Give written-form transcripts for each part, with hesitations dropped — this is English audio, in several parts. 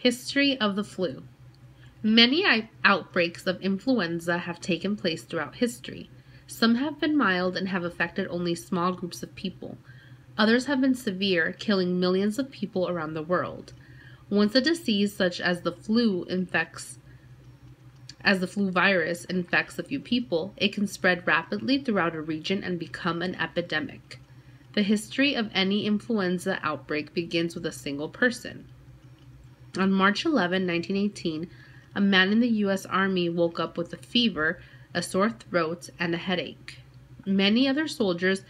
History of the flu. Many outbreaks of influenza have taken place throughout history. Some have been mild and have affected only small groups of people. Others have been severe, killing millions of people around the world. Once a disease such as the flu virus infects a few people, it can spread rapidly throughout a region and become an epidemic. The history of any influenza outbreak begins with a single person. On March 11, 1918, a man in the U.S. Army woke up with a fever, a sore throat, and a headache. Many other soldiers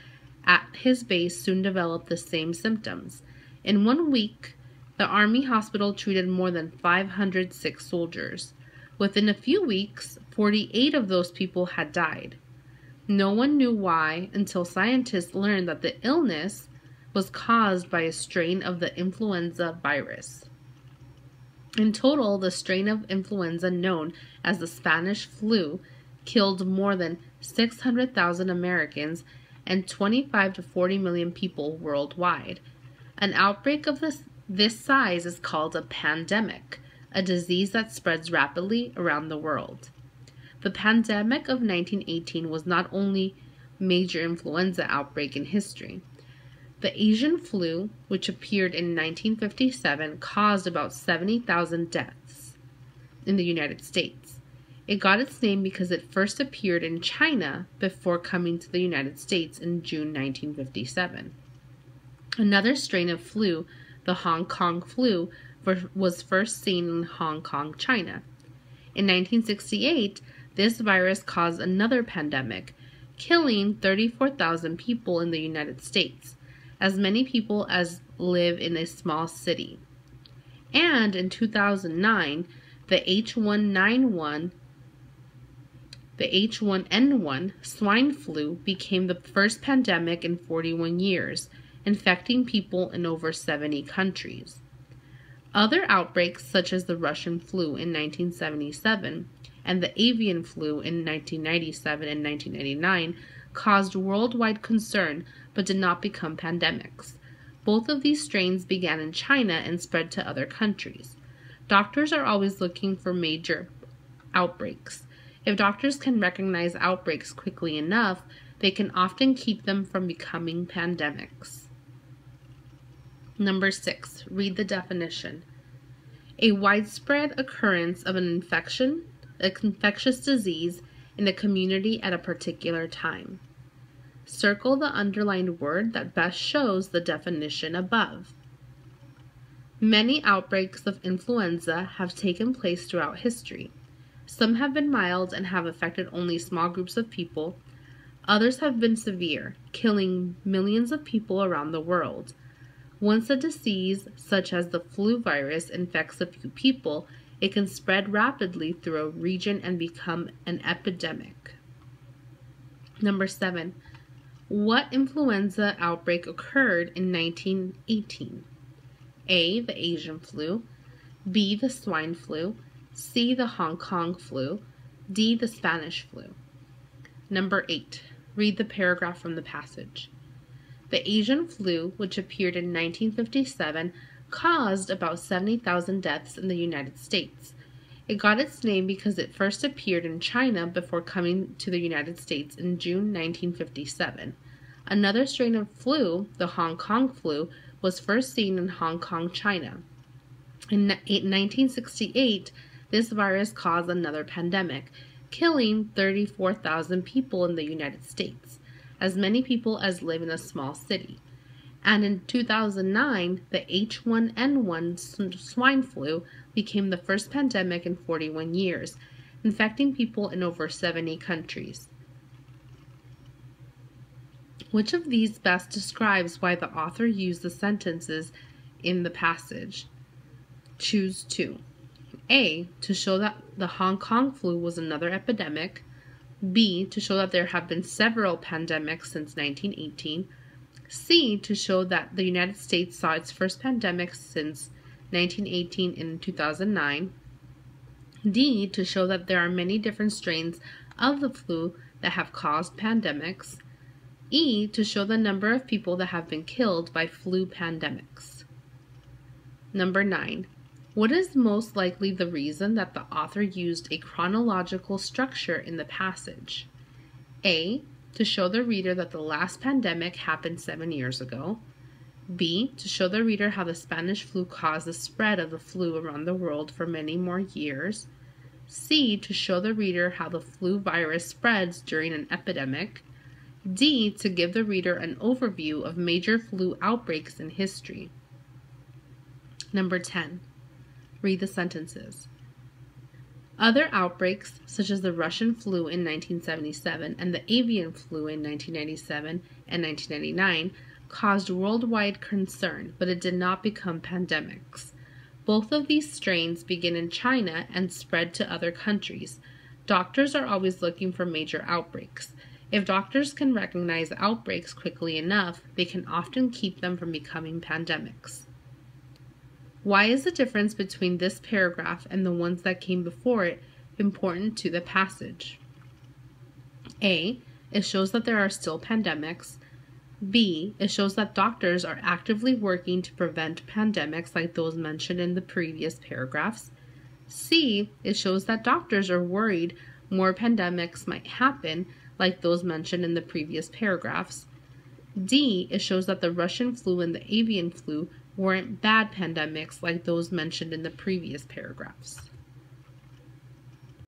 at his base soon developed the same symptoms. In 1 week, the Army hospital treated more than 500 sick soldiers. Within a few weeks, 48 of those people had died. No one knew why until scientists learned that the illness was caused by a strain of the influenza virus. In total, the strain of influenza known as the Spanish flu killed more than 600,000 Americans and 25 to 40 million people worldwide. An outbreak of this size is called a pandemic, a disease that spreads rapidly around the world. The pandemic of 1918 was not only a major influenza outbreak in history. The Asian flu, which appeared in 1957, caused about 70,000 deaths in the United States. It got its name because it first appeared in China before coming to the United States in June 1957. Another strain of flu, the Hong Kong flu, was first seen in Hong Kong, China. In 1968, this virus caused another pandemic, killing 34,000 people in the United States, as many people as live in a small city. And in 2009, the H1N1 swine flu became the first pandemic in 41 years, infecting people in over 70 countries. Other outbreaks, such as the Russian flu in 1977 and the avian flu in 1997 and 1999, caused worldwide concern but did not become pandemics. Both of these strains began in China and spread to other countries. Doctors are always looking for major outbreaks. If doctors can recognize outbreaks quickly enough, they can often keep them from becoming pandemics. Number 6. Read the definition. A widespread occurrence of an infectious disease in a community at a particular time. Circle the underlined word that best shows the definition above. Many outbreaks of influenza have taken place throughout history. Some have been mild and have affected only small groups of people. Others have been severe, killing millions of people around the world. Once a disease, such as the flu virus, infects a few people, it can spread rapidly through a region and become an epidemic. Number 7. What influenza outbreak occurred in 1918? A. The Asian flu. B. The swine flu. C. The Hong Kong flu. D. The Spanish flu. Number 8. Read the paragraph from the passage. The Asian flu, which appeared in 1957, caused about 70,000 deaths in the United States. It got its name because it first appeared in China before coming to the United States in June 1957. Another strain of flu, the Hong Kong flu, was first seen in Hong Kong, China. In 1968, this virus caused another pandemic, killing 34,000 people in the United States, as many people as live in a small city. And in 2009, the H1N1 swine flu became the first pandemic in 41 years, infecting people in over 70 countries. Which of these best describes why the author used the sentences in the passage? Choose 2. A. To show that the Hong Kong flu was another epidemic. B. To show that there have been several pandemics since 1918. C. To show that the United States saw its first pandemic since 1918 in 2009. D. To show that there are many different strains of the flu that have caused pandemics. E. To show the number of people that have been killed by flu pandemics. Number 9. What is most likely the reason that the author used a chronological structure in the passage? A. To show the reader that the last pandemic happened 7 years ago. B. To show the reader how the Spanish flu caused the spread of the flu around the world for many more years. C. To show the reader how the flu virus spreads during an epidemic. D. To give the reader an overview of major flu outbreaks in history. Number 10. Read the sentences. Other outbreaks, such as the Russian flu in 1977 and the avian flu in 1997 and 1999, caused worldwide concern, but it did not become pandemics. Both of these strains begin in China and spread to other countries. Doctors are always looking for major outbreaks. If doctors can recognize outbreaks quickly enough, they can often keep them from becoming pandemics. Why is the difference between this paragraph and the ones that came before it important to the passage? A. It shows that there are still pandemics. B. It shows that doctors are actively working to prevent pandemics like those mentioned in the previous paragraphs. C. It shows that doctors are worried more pandemics might happen like those mentioned in the previous paragraphs. D. It shows that the Russian flu and the avian flu weren't bad pandemics like those mentioned in the previous paragraphs.